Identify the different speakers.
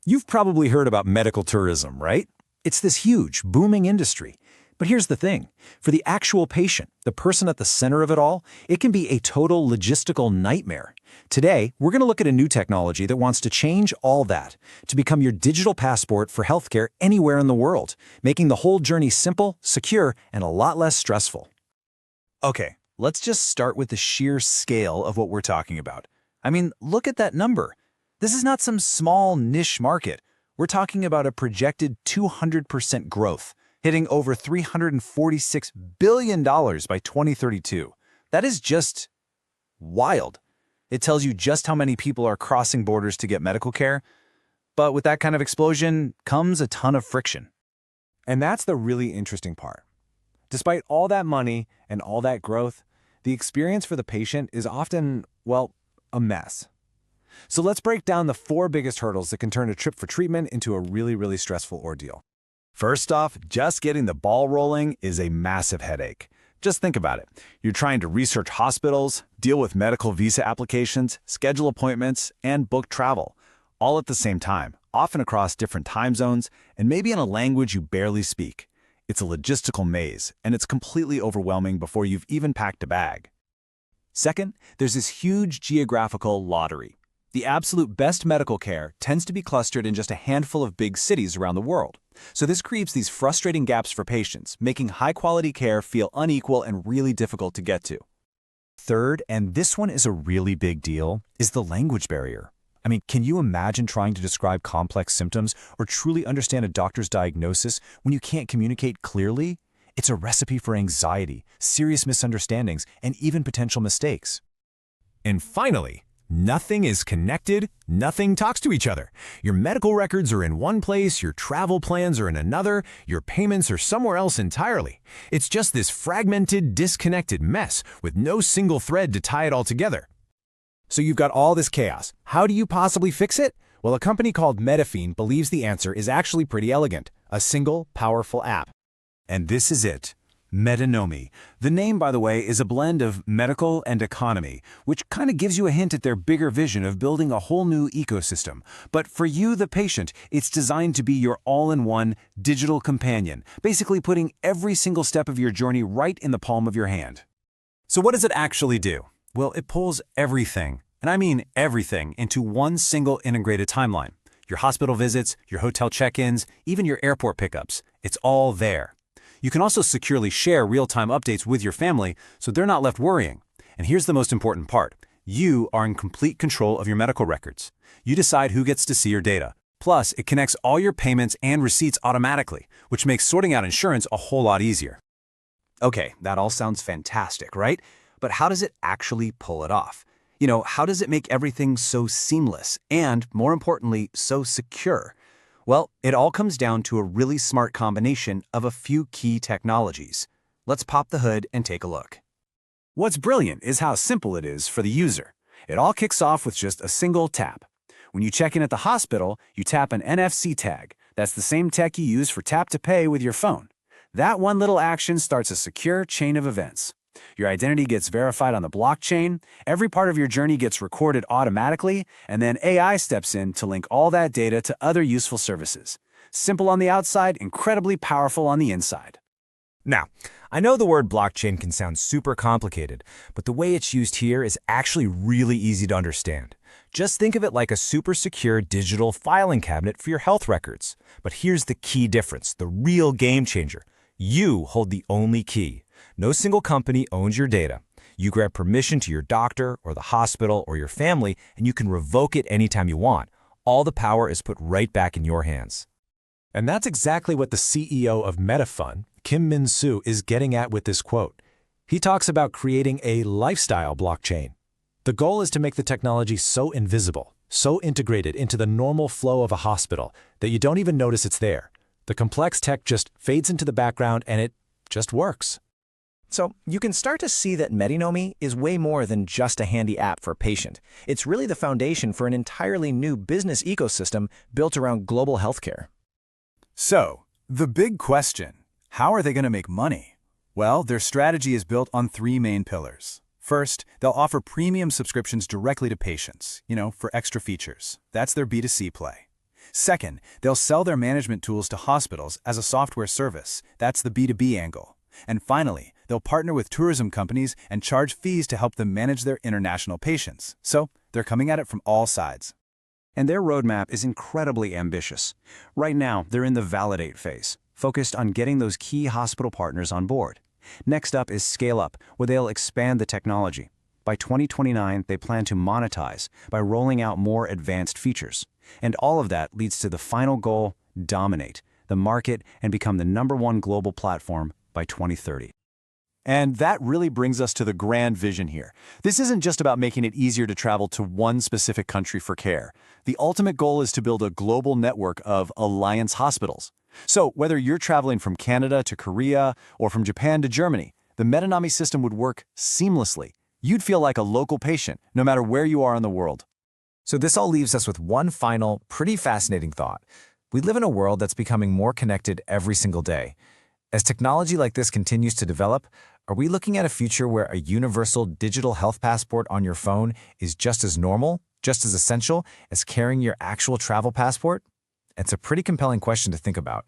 Speaker 1: You've probably heard about medical tourism, right? It's this huge, booming industry. But here's the thing. For the actual patient, the person at the center of it all, it can be a total logistical nightmare. Today, we're going to look at a new technology that wants to change all that, to become your digital passport for healthcare anywhere in the world, making the whole journey simple, secure, and a lot less stressful. Okay, let's just start with the sheer scale of what we're talking about. I mean, look at that number. This is not some small niche market. We're talking about a projected 200% growth, hitting over $346 billion by 2032. That is just wild. It tells you just how many people are crossing borders to get medical care. But with that kind of explosion comes a ton of friction.
Speaker 2: And that's the really interesting part. Despite all that money and all that growth, the experience for the patient is often, well, a mess. So let's break down the 4 biggest hurdles that can turn a trip for treatment into a really stressful ordeal.
Speaker 1: First off, just getting the ball rolling is a massive headache. Just think about it. You're trying to research hospitals, deal with medical visa applications, schedule appointments, and book travel, all at the same time, often across different time zones, and maybe in a language you barely speak. It's a logistical maze, and it's completely overwhelming before you've even packed a bag. Second, there's this huge geographical lottery. The absolute best medical care tends to be clustered in just a handful of big cities around the world. So this creates these frustrating gaps for patients, making high-quality care feel unequal and really difficult to get to. Third, and this one is a really big deal, is the language barrier. I mean, can you imagine trying to describe complex symptoms or truly understand a doctor's diagnosis when you can't communicate clearly? It's a recipe for anxiety, serious misunderstandings, and even potential mistakes. And finally, nothing is connected, nothing talks to each other. Your medical records are in one place, your travel plans are in another, your payments are somewhere else entirely. It's just this fragmented, disconnected mess with no single thread to tie it all together. So you've got all this chaos. How do you possibly fix it? Well, a company called MediFiend believes the answer is actually pretty elegant, a single, powerful app. And this is it. MediNomi. The name, by the way, is a blend of medical and economy, which kind of gives you a hint at their bigger vision of building a whole new ecosystem. But for you, the patient, it's designed to be your all-in-one digital companion, basically putting every single step of your journey right in the palm of your hand. So what does it actually do? Well, it pulls everything, and I mean everything, into one single integrated timeline. Your hospital visits, your hotel check-ins, even your airport pickups. It's all there. You can also securely share real-time updates with your family so they're not left worrying. And here's the most important part. You are in complete control of your medical records. You decide who gets to see your data. Plus, it connects all your payments and receipts automatically, which makes sorting out insurance a whole lot easier. Okay, that all sounds fantastic, right? But how does it actually pull it off? You know, how does it make everything so seamless and, more importantly, so secure? Well, it all comes down to a really smart combination of a few key technologies. Let's pop the hood and take a look. What's brilliant is how simple it is for the user. It all kicks off with just a single tap. When you check in at the hospital, you tap an NFC tag. That's the same tech you use for tap to pay with your phone. That one little action starts a secure chain of events. Your identity gets verified on the blockchain, every part of your journey gets recorded automatically, and then AI steps in to link all that data to other useful services. Simple on the outside, incredibly powerful on the inside.
Speaker 2: Now, I know the word blockchain can sound super complicated, but the way it's used here is actually really easy to understand. Just think of it like a super secure digital filing cabinet for your health records. But here's the key difference, the real game changer. You hold the only key. No single company owns your data. You grant permission to your doctor or the hospital or your family, and you can revoke it anytime you want. All the power is put right back in your hands. And that's exactly what the CEO of MediFiend, Kim-Min Soo, is getting at with this quote. He talks about creating a lifestyle blockchain. The goal is to make the technology so invisible, so integrated into the normal flow of a hospital that you don't even notice it's there. The complex tech just fades into the background and it just works.
Speaker 3: So you can start to see that MediNomi is way more than just a handy app for a patient. It's really the foundation for an entirely new business ecosystem built around global healthcare.
Speaker 1: So, the big question, how are they going to make money? Well, their strategy is built on 3 main pillars. First, they'll offer premium subscriptions directly to patients, for extra features. That's their B2C play.
Speaker 4: Second, they'll sell their management tools to hospitals as a software service. That's the B2B angle. And finally, they'll partner with tourism companies and charge fees to help them manage their international patients. So, they're coming at it from all sides.
Speaker 3: And their roadmap is incredibly ambitious. Right now, they're in the validate phase, focused on getting those key hospital partners on board. Next up is scale up, where they'll expand the technology. By 2029, they plan to monetize by rolling out more advanced features. And all of that leads to the final goal: dominate the market and become the #1 global platform by 2030.
Speaker 1: And that really brings us to the grand vision here. This isn't just about making it easier to travel to one specific country for care. The ultimate goal is to build a global network of alliance hospitals. So whether you're traveling from Canada to Korea or from Japan to Germany, the MediNomi system would work seamlessly. You'd feel like a local patient, no matter where you are in the world.
Speaker 2: So this all leaves us with one final, pretty fascinating thought. We live in a world that's becoming more connected every single day. As technology like this continues to develop, are we looking at a future where a universal digital health passport on your phone is just as normal, just as essential as carrying your actual travel passport? It's a pretty compelling question to think about.